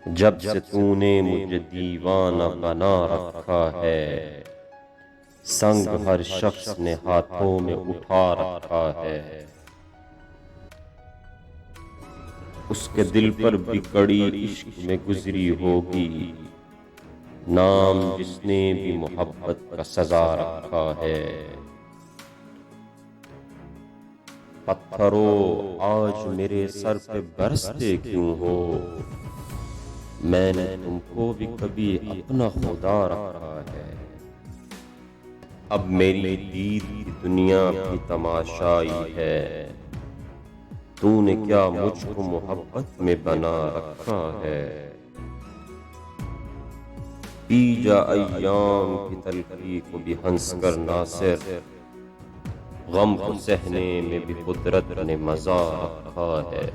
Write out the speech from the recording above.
جب سے تو نے مجھے دیوانہ بنا رکھا ہے، سنگ ہر شخص نے ہاتھوں میں اٹھا رکھا ہے۔ اس کے دل پر بھی کڑی عشق میں گزری ہوگی، نام جس نے بھی محبت کا سزا رکھا ہے۔ پتھرو آج میرے سر پہ برستے کیوں ہو، میں نے تم کو بھی کبھی اپنا خدا رکھا ہے۔ اب میری دید کی دنیا بھی تماشائی ہے، تو نے کیا مجھ کو محبت میں بنا رکھا ہے۔ پی جا ایام کی تلخی کو بھی ہنس کر ناصر، غم کو سہنے میں بھی قدرت نے مزہ رکھا ہے۔